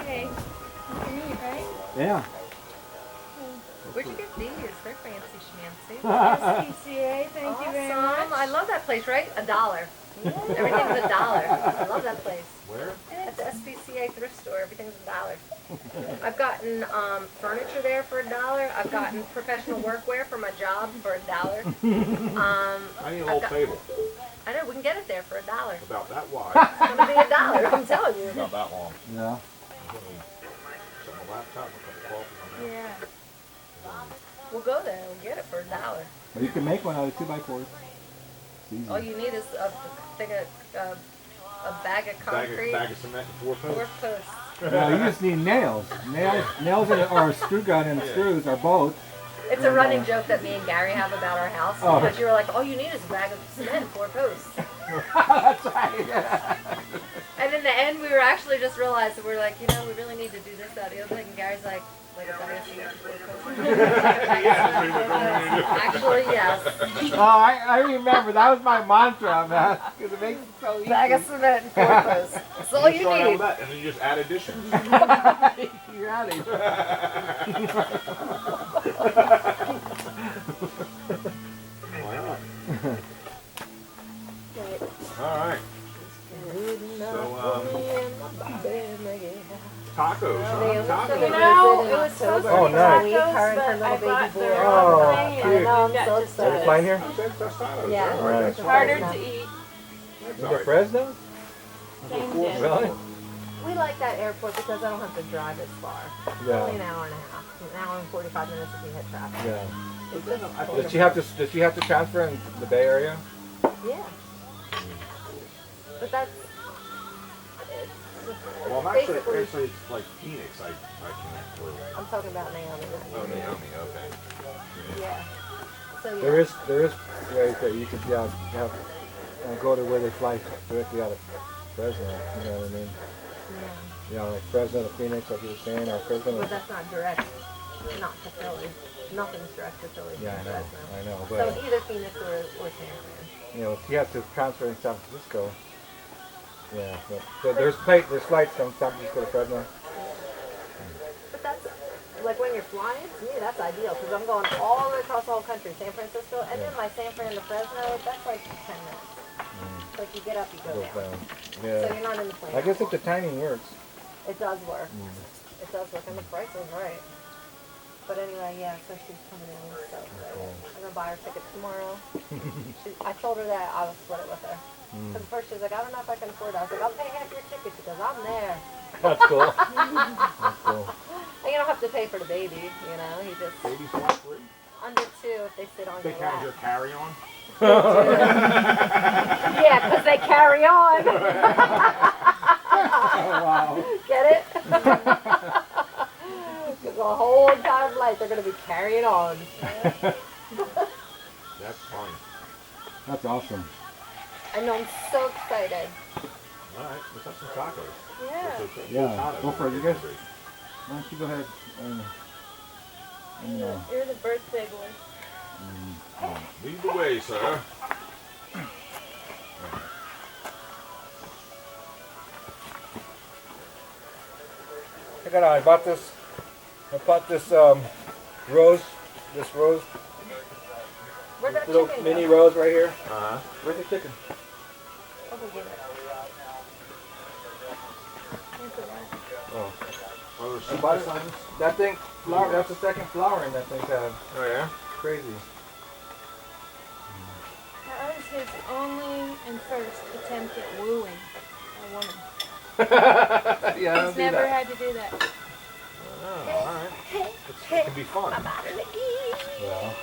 Hey, nice to meet you, right? Yeah. Where'd you get these? They're fancy schmancy. SPCA, thank you very Awesome. much. I love that place, right? $1. Everything's $1. I love that place. Where? At the SPCA thrift store, everything's $1. I've gotten furniture there for $1. I've gotten professional workwear for my job for $1. I need a whole table. I know, we can get it there for $1. About that wide. It's gonna be $1, I'm telling you. About that long. Yeah. Set my laptop, a cup of coffee. Yeah. We'll go there and get it for $1. Well, you can make one out of 2x4s. It's easy. All you need is a thing of a bag of concrete. Bag of cement and 4 posts. 4 posts. No, you just need nails. Nails or a screw gun and screws or both. It's a running joke that me and Gary have about our house Oh. because you were like, all you need is a bag of cement and 4 posts. That's right. And in the end, we were actually just realized that we're like, you know, we really need to do this, that, the other thing. And Gary's like a bag of cement and 4 posts. Actually, yes. Oh, I remember. That was my mantra, man. Because it makes it so easy. Bag of cement and 4 posts. That's all you Start out with need. that, and then you just add additions. You're out of here. Why not? Right. All right. Tacos. Huh? You Tacos. know, it was supposed to be Oh, nice. tacos, but I bought the Oh, wrong thing cute. and I'm got so to excited. Is it fine here? That's tacos. Yeah. All right. Right. harder to eat. That's Is all it right. Fresno? Changed it. Really? We like that airport because I don't have to drive as far. It's Yeah. only an hour and a half. An hour and 45 minutes if we hit traffic. Yeah. It's just Does she have to transfer in the Bay Area? Yeah. But that's... Well, I'm actually it's like Phoenix. I can't really. I'm talking about Naomi. Oh, Naomi. Okay. Yeah. So yeah. There is ways that you could go to where they fly directly out of Fresno. You know what I mean? Yeah. Like Fresno to Phoenix, like you were saying, or Fresno. But that's not direct. Not to Philly. Nothing's direct to Philly. Yeah, from Fresno. I know. So But either Phoenix or San Fran. if you have to transfer in San Francisco. Yeah. So there's flights from San Francisco to Fresno. But that's, like when you're flying, to me that's ideal because I'm going all the way across the whole country, San Francisco, and then my San Fran to Fresno, that's like 10 minutes. So if you get up, you go Goes down. down. So Yeah. you're not in the plane. I guess if the timing works. It does work. It does work, and the price is right. But anyway, yeah, so she's coming in, so I'm gonna buy her ticket tomorrow. I told her that I would split it with her. Because at first she was like, I don't know if I can afford it. I was like, I'll pay half your ticket because I'm there. That's cool. That's cool. And you don't have to pay for the baby, you know. He just Baby's not free. under 2 if they sit on They your count lap. your carry-on. Yeah, because they carry on. Wow. Get it? Because the whole entire life they're going to be carrying on. That's fine. That's awesome. I know, I'm so excited. All right, let's have some tacos. Yeah. Yeah, go for it. You guys, why don't you go ahead and You're the birthday boy. Lead the way, sir. check it out. I bought this rose, Where's that little chicken mini go? rose right here. Uh-huh. Where's the chicken? I'll go get it. Oh, Oh, there's I some bought it. signs. That thing, flower. That's the second flowering that thing's had. Oh, yeah? Crazy. That was his only and first attempt at wooing a woman. Yeah, I don't He's do never that. had to do that. Oh, all right. It can be fun. Well.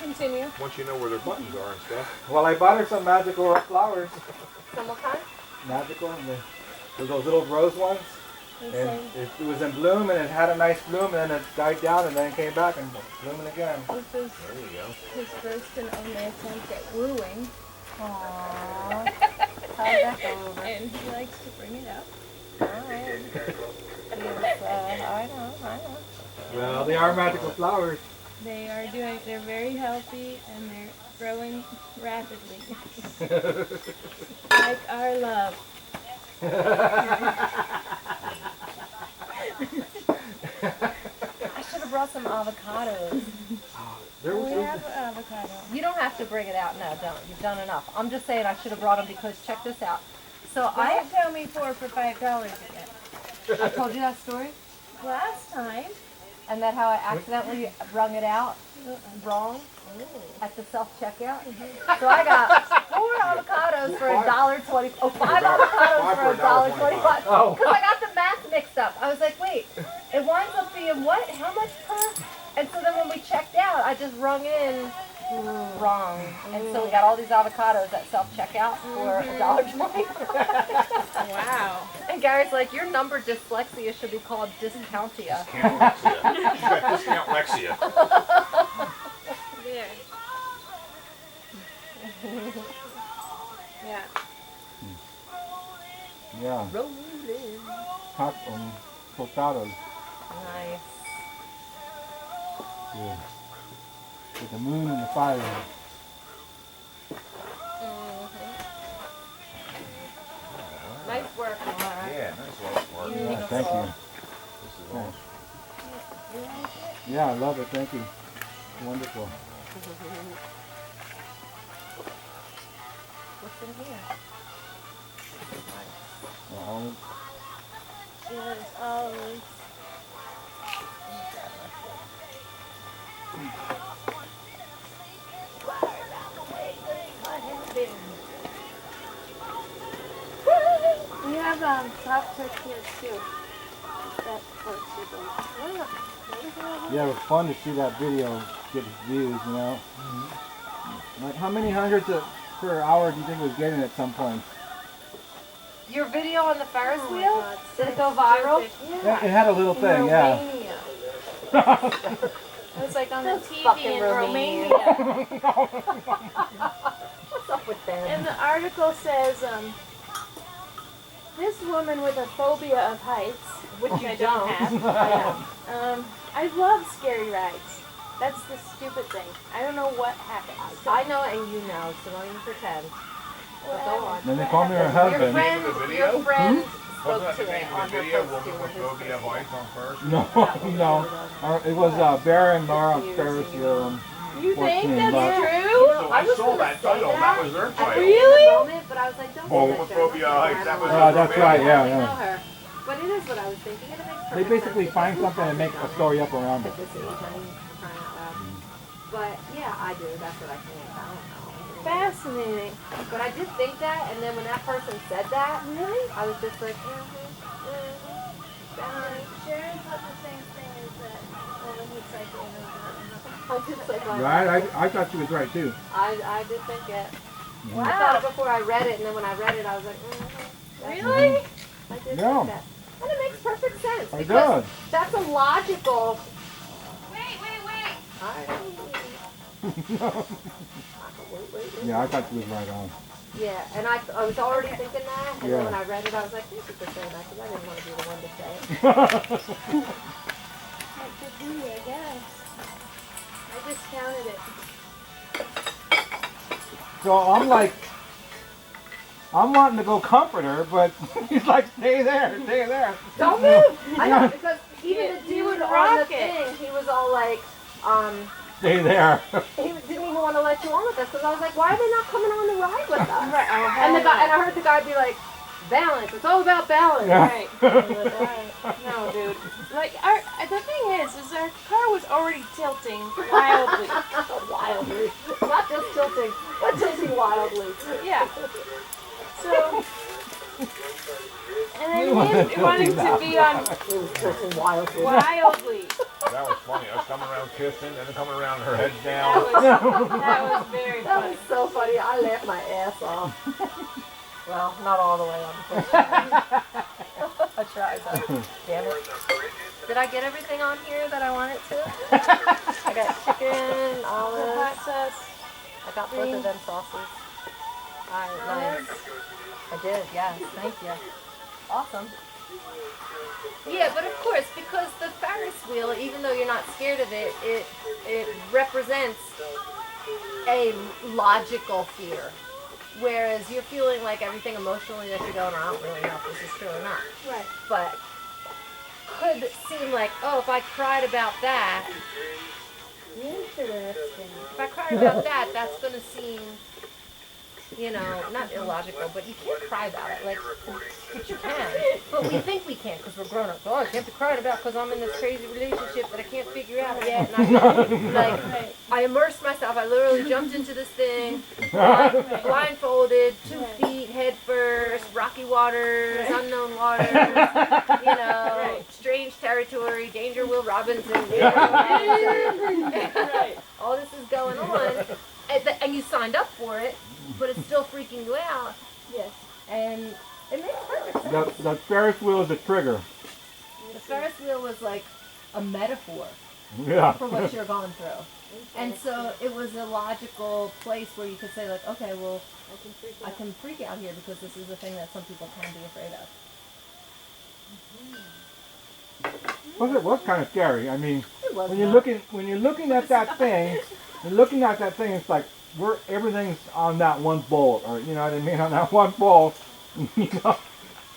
Continue. Once you know where their buttons are and stuff. Well, I bought her some magical flowers. Some what kind? Magical, and those little rose ones. He's And saying it was in bloom, and it had a nice bloom, and then it died down, and then it came back and blooming again. this was There you go. his first and only attempt at wooing, Aww. How'd that go over? and he likes to bring it up. Alright. I know. Well, they are magical flowers. They're very healthy and they're growing rapidly. Like our love. brought some avocados. There was We have avocado. You don't have to bring it out. No, don't. You've done enough. I'm just saying I should have brought them because check this out. So Don't tell me 4 for $5 again. I told you that story, Last time. and that how I accidentally wrung it out wrong at the self-checkout. So I got 4 avocados for $1.20. Oh, 5 avocados for $1.25. Oh. Because I got the math mixed up. I was like, wait, it winds up being what? How much per? And so then when we checked out, I just rung in wrong. And so we got all these avocados at self-checkout for $1.20. Wow. And Gary's like, your number dyslexia should be called discountia. Discount Lexia. You got discount Lexia. There. Yeah. Yeah. Rolling. Hot tostadas. Nice. Yeah. With the moon and the fire. Nice work, Laura. Yeah, nice work. Yeah, thank you. This is awesome. Yeah, I love it. Thank you. Wonderful. What's in here? Olives. There's olives. We have soft tortillas too. That works super well. Yeah, it was fun to see that video get views, you know. Like, how many hundreds per hour do you think it was getting at some point? Your video on the Ferris Oh my wheel? God, Did it so go viral? stupid. Yeah, it had a little thing, yeah. Romania. It was like on the TV fucking in Romania. Romania. What's up with them? And the article says, this woman with a phobia of heights, which You I don't don't. have, I love scary rides. That's the stupid thing. I don't know what happens. I know and you know, so don't even pretend. But go on. Then they call me her Your husband. friend, Name of the video? your friend Wasn't spoke that to the it name on of the her video? post Woman with phobia of heights on first? No. It was Bear and Laura Ferris wheel. You think 14 that's bucks. true? So I saw that title. That was their title. Really? Moment, but I was like, don't Woman say with that, Joe. phobia of heights. That was Oh, that's right, I yeah, know yeah. her. But it is what I was thinking. It makes They perfect basically sense. find something and make a story up around At it. this age, I mean, for crying out loud. But yeah, I do. That's what I think. I don't know. Fascinating. But I did think that, and then when that person said that, Really? I was just like, Sharon thought the same thing as that woman who's cycling I just like, Right? I thought she was right too. I did think it. Mhm. I thought it before I read it, and then when I read it, I was like, Really? I did Yeah. think that. And it makes perfect sense. It because does. That's a logical. Wait. Alright. Yeah, I thought she was right on. Yeah, and I was already thinking that, and Yeah. then when I read it, I was like, thank you for saying that, because I didn't want to be the one to say it. That could be, I guess. I just counted it. So I'm wanting to go comfort her, but he's like, stay there. Don't move! I know, because even Yeah, the you dude would on rock the it. thing, he was all like, Stay there. he didn't even want to let you on with us, because I was like, why are they not coming on the ride with us? Right. Oh, And the hell guy, and I heard the guy be like, balance, it's all about balance. Yeah. Right. No, dude. Like, the thing is our car was already tilting wildly. Wildly. Not just tilting, but tilting wildly. Yeah. So, and You wanna then him wanting to be on It was tilting wildly. wildly. That was funny. I was coming around kissing and then coming around her head That down. was very That funny. was so funny. I laughed my ass off. Well, not all the way, unfortunately. I tried though. Damn it. Did I get everything on here that I wanted to? I got chicken, The olives. hot sauce. I got both of them sauces. Alright, nice. I did, yes. Thank you. Awesome. Yeah, but of course, because the Ferris wheel, even though you're not scared of it, it represents a logical fear. Whereas you're feeling like everything emotionally that you're going, I don't really know if this is true or not. Right. But could seem like, oh, if I cried about that, Interesting. if I cried about that, that's going to seem, you know, not illogical, but you can't cry about it. Like, but you can. But we think we can because we're grown up. Oh, I can't be crying about because I'm in this crazy relationship that I can't figure out yet. And I immersed myself. I literally jumped into this thing, blindfolded, 2 feet, head first, rocky waters, unknown waters, you know, strange territory, danger Will Robinson. You know, all this is going on. And you signed up for it, but it's still freaking you out. Yes. And it makes perfect sense. The Ferris wheel is a trigger. The Ferris wheel was like a metaphor Yeah. for what you're going through. And so it was a logical place where you could say like, okay, well, I can freak out here because this is a thing that some people can be afraid of. It was kind of scary. I mean, It was when not. you're looking at that thing, it's like everything's on that one bolt, or you know what I mean, on that one bolt. You know,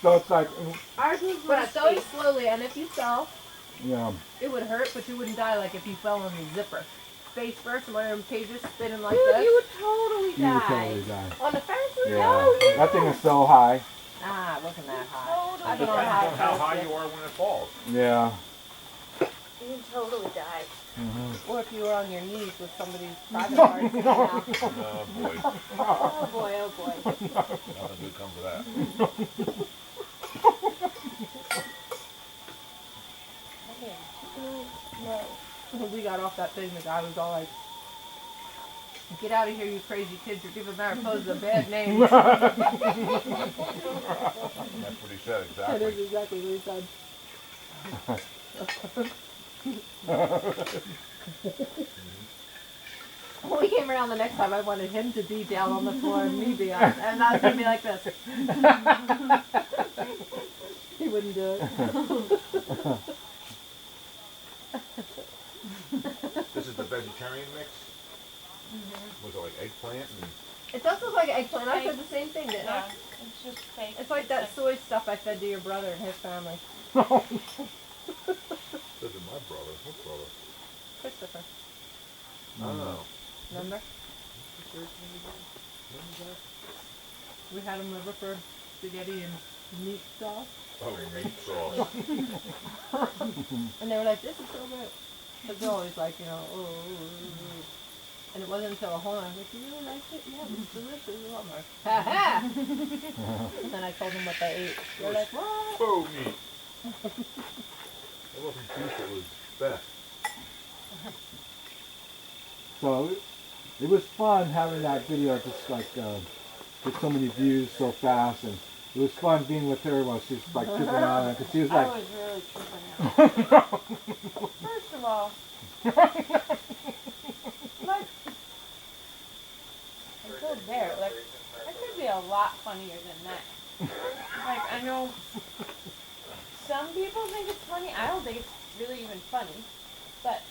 so it's like, Ours was But much it's going slowly, and if you fell, you know, it would hurt, but you wouldn't die like if you fell in the zipper. Face first, and one of them cages spinning like Dude, this. you would totally you would die. totally die. On the Ferris wheel? Yeah, Oh, yeah. that thing is so high. Ah, it wasn't that high. Totally I've been on Depends high on how Ferris high wheel. you are when it falls. Yeah. You totally died. Or if you were on your knees with somebody's private part sticking out. Oh boy, Oh boy, oh boy. nothing good comes of that. When we got off that thing, the guy was all like, "Get out of here, you crazy kids! You're giving Mariposa a bad name." That's what he said That is exactly. exactly what he said. When we came around the next time, I wanted him to be down on the floor and me be on, and I was gonna be like this. He wouldn't do it. This is the vegetarian mix. Was it like eggplant and? It does look like eggplant. I said the same thing, didn't I? Yeah, it's just fake. It's like that soy stuff I fed to your brother and his family. This is my brother. What brother? Christopher, Oh. remember? We had him over for spaghetti and meat sauce. Oh, meat sauce. And they were like, "This is so good." Because they're always like, you know, oh. And it wasn't until a whole I was like, "You really like it? Yeah, it's delicious." And I'm like, "Ha ha!" And then I told them what they ate. They're like, "What?" Faux meat. It wasn't beef, it was beef. So it was fun having that video just like get so many views so fast, and it was fun being with her while she's like tripping out, because she was I like, was really tripping out. First of all, like, until there, like, I could be a lot funnier than that. Like, I know some people think it's funny. I don't think it's really even funny, but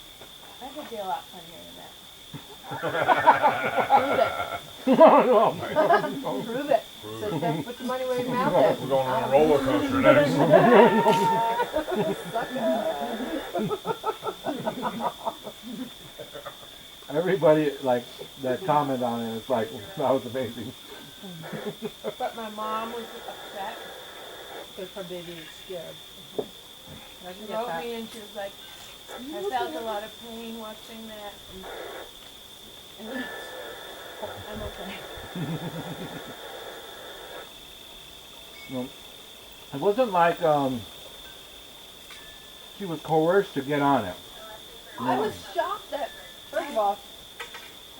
I could be a lot funnier than that. Prove it. So Steph, put your money where your mouth We're is. going on a roller coaster next. everybody like that comment on it was like, that was amazing. But my mom was upset. Because her baby is scared. I She can get wrote that. me and she was like, I felt a lot of pain watching that. And I'm okay. Well, it wasn't like she was coerced to get on it. I was shocked that, first of all,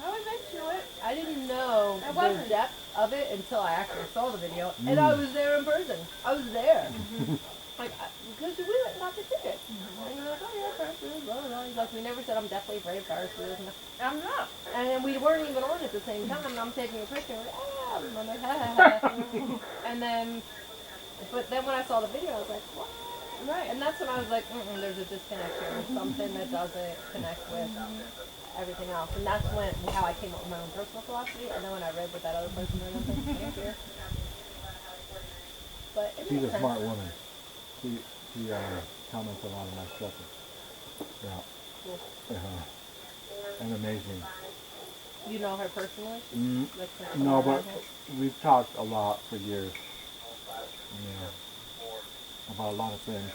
I was into it. I didn't know I the wasn't. depth of it until I actually saw the video, and I was there in person. I was there. Like, because we went and got the ticket. And we were like, oh yeah, Ferris wheels, blah, blah, blah. He's like, we never said I'm definitely afraid of Ferris wheels. I'm not. And then we weren't even on at the same time, and I'm taking a picture, and we're like, ah, and I'm like, ha, ha, ha. And then, but then when I saw the video, I was like, what? Right. And that's when I was like, there's a disconnect here. There's something that doesn't connect with everything else. And that's when how I came up with my own personal philosophy. And then when I read what that other person read, I was like, thank you. But it She's makes a sense. smart woman. She comments on a lot of my stuff. Yeah. Cool. And amazing. You know her personally? Mm, Like, no, around but her? we've talked a lot for years. Yeah. About a lot of things.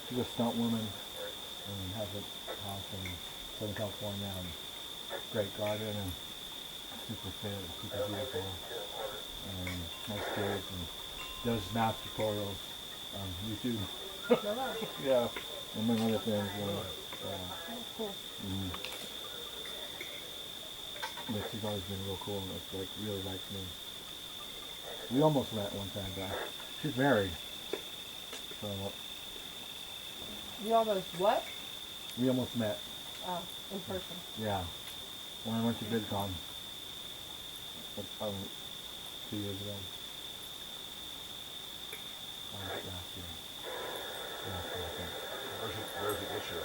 She's a stunt woman and has a house in Southern California and great garden and super fit and super beautiful and nice kids and does math tutorials on YouTube. No, no. Yeah. Among other things. You know. Yeah. Oh, cool. Mm. But she's always been real cool and it's like really likes me. We almost met one time, but she's married. So You almost what? we almost met. Oh, in person. Yeah. When I went to VidCon. Like, 2 years ago. Last year. Last year, I think. Where's it this year?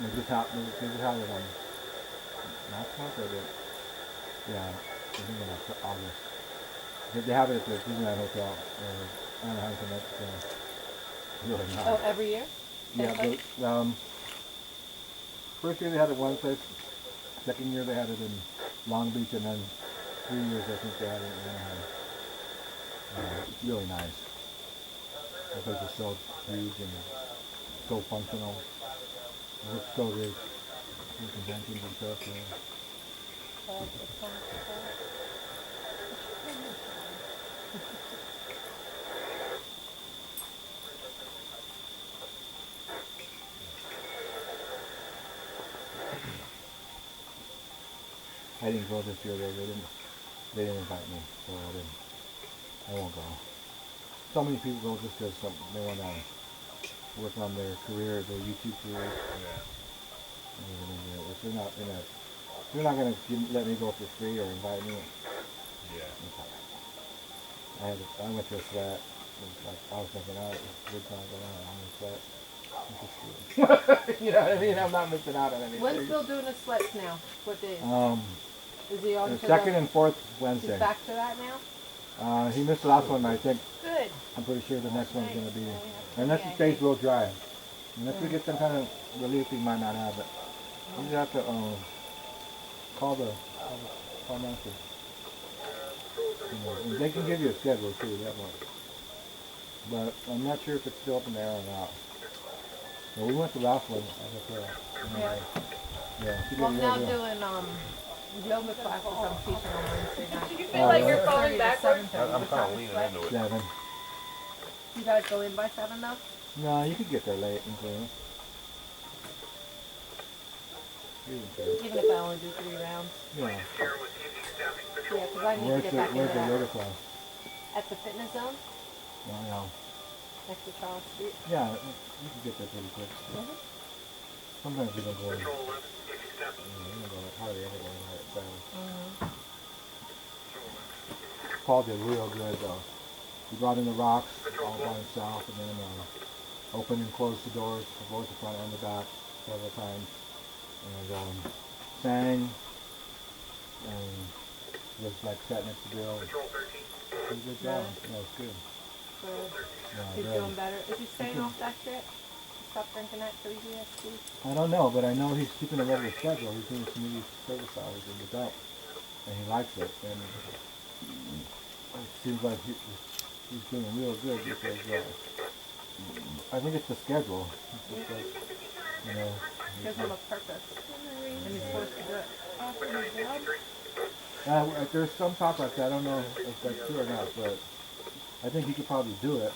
We just had it on last month or yeah, I think in August. They have it at the Disneyland Hotel or Anaheim, so that's really nice. Oh, every year? Yeah, but first year they had it one place, second year they had it in Long Beach, and then 3 years I think they had it in Anaheim. It's really nice. The place is so huge and so functional. It looks so good. The conventions and stuff. Yeah. I didn't go this year though. They didn't invite me, so I won't go. So many people go just because they want to work on their career, their YouTube career. Yeah. If they're not gonna let me go for free or invite me. Yeah. I went to a sweat. I was thinking, oh, it's a good time, but I'm gonna sweat. You know what I mean? I'm not missing out on anything. When's Bill doing his sweats now? What days? Is he on The to second the, and fourth he's Wednesday. back to that now? He missed the last one, but I think Good. I'm pretty sure the next one's gonna be. Nice. Unless Okay. it stays real dry. Unless we get some kind of relief, we might not have it. You just have to call master. And they can give you a schedule too, that one. But I'm not sure if it's still up in the air or not. Well, we went to the last one. Yeah. Yeah. she did Well, I'm now real good. doing yoga classes I'm teaching on Wednesday night. Do you feel like you're 7:30 falling to backwards? 7:30. I'm What kind time of is leaning sweat? into it. 7. You guys go in by 7 though? No, you could get there late and clean. You can do it. Even if I only do 3 rounds. Yeah. Yeah, because I need to Where's get the back into that. yoga class? At the fitness zone, Oh, yeah. next to Charles Street. Yeah, you can get there pretty quick. Sometimes we don't go in. We don't go hardly ever go in there at 7. Paul did real good though. He brought in the rocks all by himself and then opened and closed the doors, both the front and the back several times. And sang and was like sat next to Bill. Did a good job. Yeah, it was good. So Yeah, he's very. doing better. Is he staying off that shit? Stop drinking that crazy ass tea? I don't know, but I know he's keeping a regular schedule. He's doing community service hours in the dump, and he likes it. And it seems like he's doing real good because I think it's the schedule. It's just like, you know. Gives him a purpose. And he's supposed to do it. There's some talk like that. I don't know if that's true or not, but I think he could probably do it.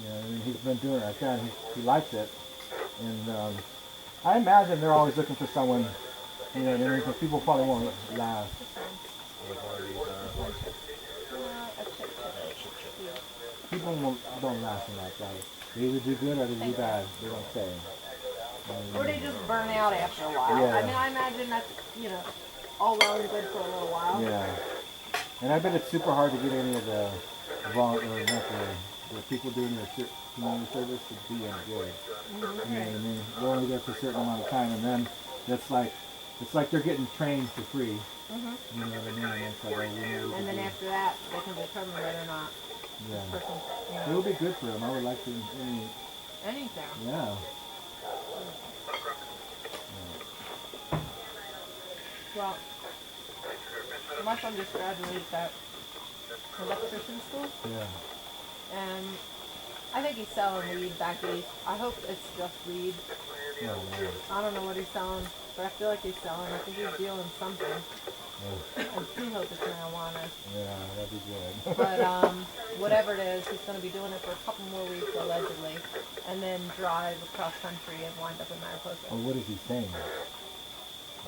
You know, I mean, he's been doing it like that. He likes it, and I imagine they're always looking for someone. You know, because people probably won't last. People don't last in that life. They either do good or they do bad. They don't stay. Or they just burn out after a while. Yeah. I mean, I imagine that's, all well and good for a little while. Yeah. And I bet it's super hard to get any of the people doing their community service to be any good. You know what I mean? They're only there for a certain amount of time, and then it's like they're getting trained for free. You know what I mean? And it's like, And then after that, they can determine whether or not yeah. person, It would be good for him. I would like to. anything. Yeah. Well, my son just graduated that electrician school, Yeah. and I think he's selling weed back east. I hope it's just weed. Yeah. I don't know what he's selling, but I feel like he's selling. I think he's dealing something. Yeah. I do hope it's marijuana. Yeah, that'd be good. But whatever it is, he's going to be doing it for a couple more weeks allegedly, and then drive across country and wind up in Mariposa. Well, what is he saying?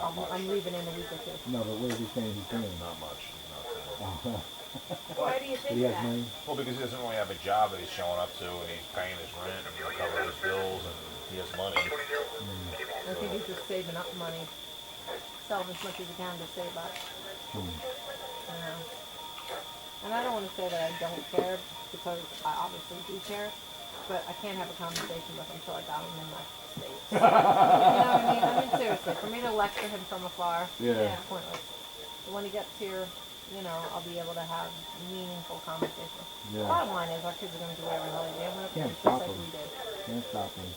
I'm leaving in a week or two. No, but what is he saying he's doing? Not much. Oh, Why do you think he has that? money? Well, because he doesn't really have a job that he's showing up to, and he's paying his rent, and he'll cover his bills, and he has money. I think he's just saving up money, selling as much as he can to save up. You know. And I don't want to say that I don't care, because I obviously do care, but I can't have a conversation with him until I got him in my states. You know what I mean? I mean, seriously, for me to lecture him from afar, Yeah. it's pointless. But when he gets here, you know, I'll be able to have meaningful conversations. Yeah. Bottom line is, our kids are going to do whatever the hell they want to do, Can't just stop like them. we did. Can't stop him.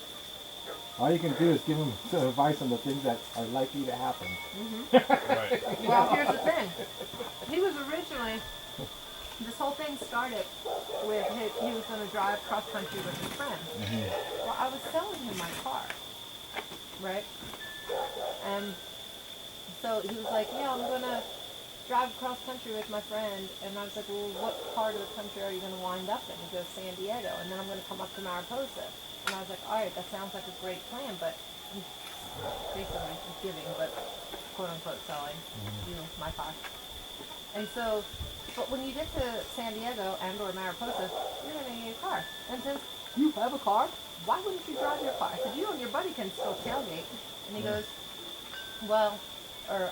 All you can do is give him some advice on the things that are likely to happen. Right. Well, here's the thing. He was originally, this whole thing started with he was going to drive cross country with his friend. Well, I was selling him my car, right? And so he was like, yeah, I'm going to drive cross country with my friend. And I was like, well, what part of the country are you going to wind up in? He goes, San Diego. And then I'm going to come up to Mariposa. And I was like, all right, that sounds like a great plan, but I'm basically giving, but quote unquote selling you my car. And so, but when you get to San Diego and or Mariposa, you're going to need a car. And since you have a car, why wouldn't you drive your car? I said, you and your buddy can still tailgate. And he goes, well, or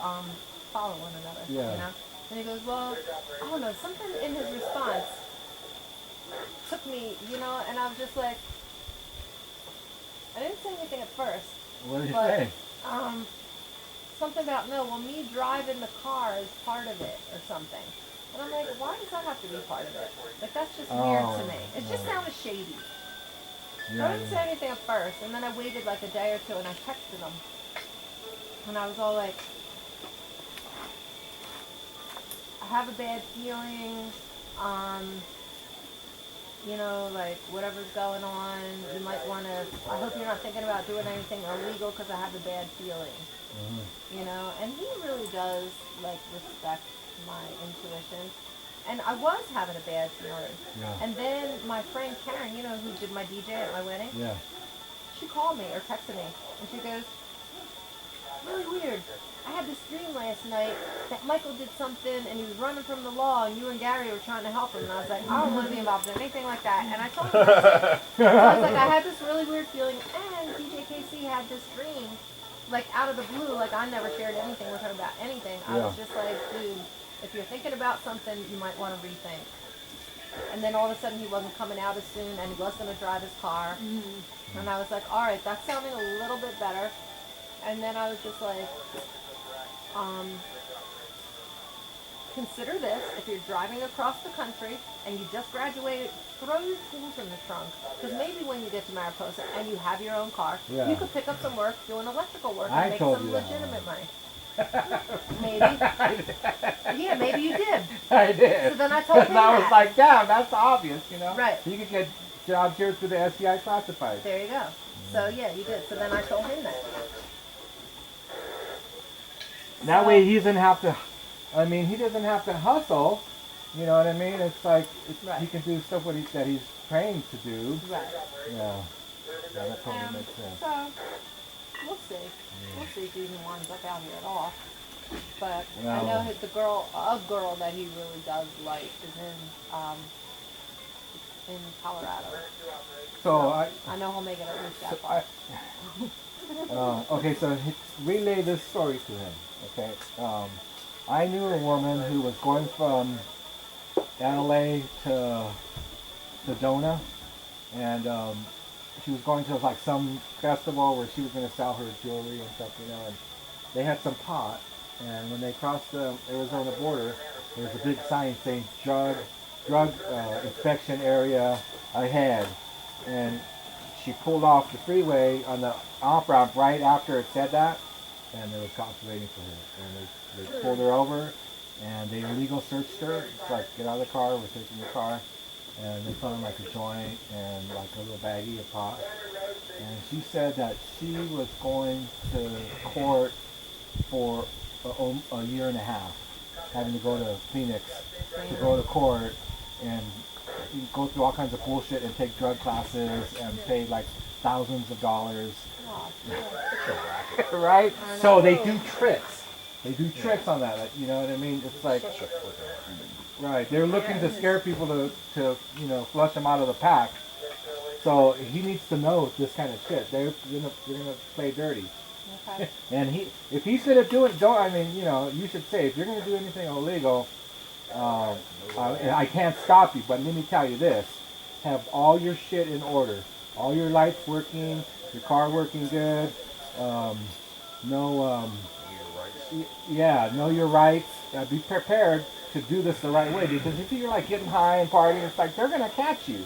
follow one another, Yeah. you know? And he goes, well, I don't know, something in his response took me, you know, and I was just like, I didn't say anything at first. What did he But, say? Something about, no, well, me driving the car is part of it or something. And I'm like, why does that have to be part of it? Like, that's just weird to me. It just sounded shady. So I didn't say anything at first, and then I waited like a day or two, and I texted him. And I was all like, I have a bad feeling, you know, like, whatever's going on, you might want to, I hope you're not thinking about doing anything illegal because I have a bad feeling, you know, and he really does, like, respect my intuition, and I was having a bad feeling, and then my friend Karen, you know, who did my DJ at my wedding, she called me, or texted me, and she goes, really weird, I had this dream last night that Michael did something and he was running from the law and you and Gary were trying to help him. And I was like, I don't want to be involved in anything like that. And I told him, so I was like, I had this really weird feeling. And DJ KC had this dream, like out of the blue, like I never shared anything with her about anything. I was just like, dude, if you're thinking about something, you might want to rethink. And then all of a sudden he wasn't coming out as soon and he was going to drive his car. And I was like, all right, that's sounding a little bit better. And then I was just like, consider this, if you're driving across the country and you just graduated, throw your tools in the trunk. Because maybe when you get to Mariposa and you have your own car, you could pick up some work doing electrical work and make some legitimate money. Maybe. Yeah, maybe you did. I did. So then I told him And I was that. like, damn, that's obvious, you know? Right. You could get jobs here through the SCI classified. There you go. So yeah, you did. So then I told him that. That way he doesn't have to, I mean, he doesn't have to hustle, you know what I mean? It's like, he can do stuff that he's trained to do. Right. Yeah. Yeah, that totally makes sense. So, we'll see. We'll see if he even winds up out here at all. But I know a girl that he really does like is in Colorado. So I know he'll make it at least that far. Okay, so relay this story to him. Okay, I knew a woman who was going from LA to Sedona, and she was going to like some festival where she was going to sell her jewelry and stuff, you know. And they had some pot, and when they crossed the Arizona border, there was a big sign saying drug inspection area ahead, and she pulled off the freeway on the off ramp right after it said that, and there was cops waiting for her, and they pulled her over, and they illegal searched her. It's like, get out of the car, we're taking your car, and they found like a joint and like a little baggie of pot, and she said that she was going to court for a year and a half, having to go to Phoenix to go to court and go through all kinds of bullshit and take drug classes and pay like thousands of dollars. Oh, Right? I So they know. do tricks. They do tricks on that. Like, you know what I mean? It's like, Such a flicker. right, they're looking to scare people to flush them out of the pack. So he needs to know this kind of shit. They're gonna play dirty. Okay. And if he's gonna do it, you should say, if you're gonna do anything illegal, I can't stop you, but let me tell you this: have all your shit in order, all your lights working, your car working good. Know your rights. Be prepared to do this the right way, because if you're like getting high and partying, it's like they're gonna catch you.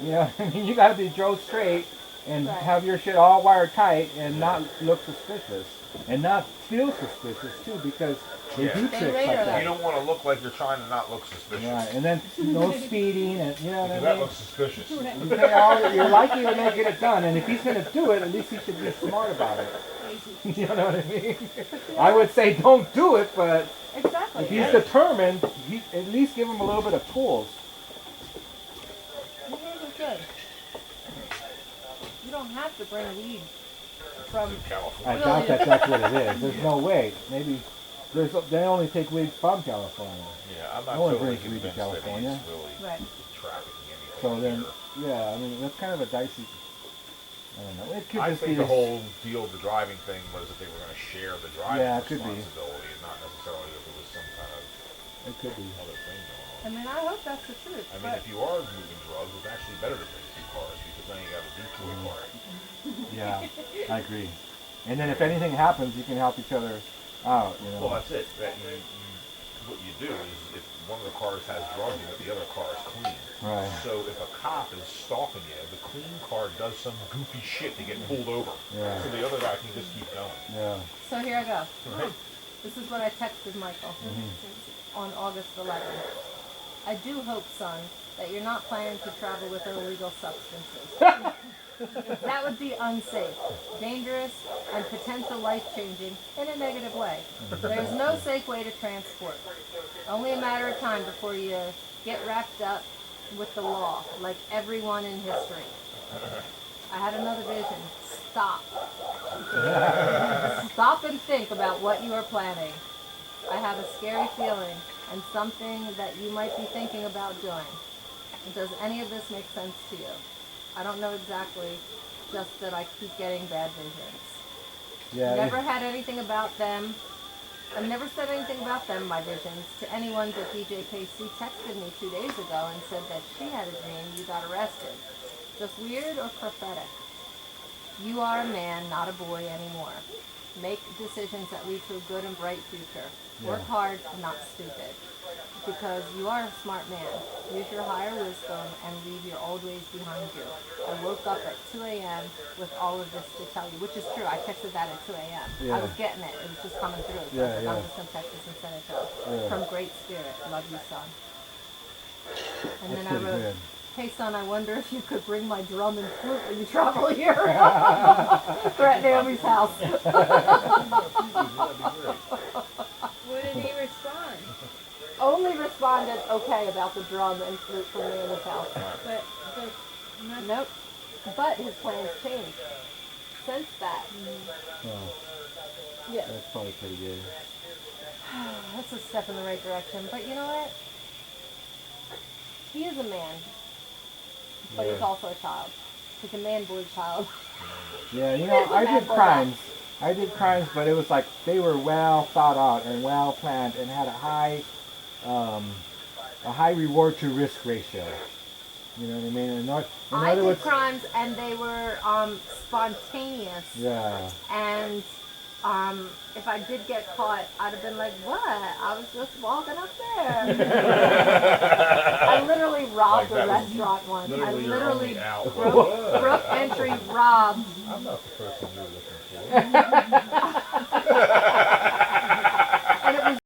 You know, what I mean, you gotta be drove straight and Right. have your shit all wired tight and not look suspicious and not feel suspicious too, because they Yeah. do They tricks radar like that. that. You don't want to look like you're trying to not look suspicious. Right, and then no speeding, and you know what Because I that mean. looks suspicious. You're likely to make it done, and if he's going to do it, at least he should be smart about it. You know what I mean? I would say don't do it, but Exactly. if he's determined, at least give him a little bit of tools. Well, here's what's good. You don't have to bring weed from. In California. I doubt that that's what it is. There's no way. Maybe they only take weed from California. Yeah, I'm not No one totally brings weed to convinced that California. he's really Right. trafficking anything. So then, here. yeah, I mean, that's kind of a dicey. I don't know. It could I just think be the whole deal of the driving thing was that they were going to share the driving Yeah, it could be. responsibility, and not necessarily if it was some kind of It could be. other thing going on. I mean, I hope that's the truth. I mean, but if you are moving drugs, it's actually better to bring two cars because then you got a decoy car. Yeah, I agree. And then if anything happens, you can help each other out. You know. Well, that's it. That what you do is if one of the cars has drugs in it, the other car is clean. Right. So if a cop is stalking you, the clean car does some goofy shit to get pulled over. Yeah. So the other guy can just keep going. Yeah. So here I go. Right? This is what I texted Michael on August 11th. I do hope, son, that you're not planning to travel with illegal substances. That would be unsafe, dangerous, and potential life-changing in a negative way. There's no safe way to transport. Only a matter of time before you get wrapped up with the law, like everyone in history. I had another vision. Stop. Stop and think about what you are planning. I have a scary feeling and something that you might be thinking about doing. Does any of this make sense to you? I don't know exactly, just that I keep getting bad visions. Yeah. Never had anything about them. I never said anything about them, my visions, to anyone, but DJ KC texted me 2 days ago and said that she had a dream you got arrested. Just weird or prophetic? You are a man, not a boy anymore. Make decisions that lead to a good and bright future. Work hard, not stupid. Because you are a smart man. Use your higher wisdom and leave your old ways behind you. I woke up at 2 a.m. with all of this to tell you, which is true. I texted that at 2 a.m. Yeah. I was getting it. It was just coming through. So I Yeah, was like, yeah. I'm just going to text this and send it to her. Yeah. From Great Spirit. Love you, son. And That's then I pretty wrote, good. hey, son, I wonder if you could bring my drum and flute when you travel here. We're at Naomi's house. What did he respond? Only responded okay about the drum and flute from Naomi's house. But not Nope. But his plans changed. Since that. Oh, Yeah. that's probably pretty good. That's a step in the right direction. But you know what? He is a man. But he's Yeah. also a child. He's a man-boy child. Yeah, you know, I did crimes. But it was like they were well thought out and well planned and had a high reward to risk ratio. You know what I mean? In I other did words, crimes and they were spontaneous yeah, and If I did get caught, I'd have been like, what? I was just walking up there. I literally robbed Like a that was restaurant once. I literally your literally only out. broke entry, robbed. I'm not the person you're looking for.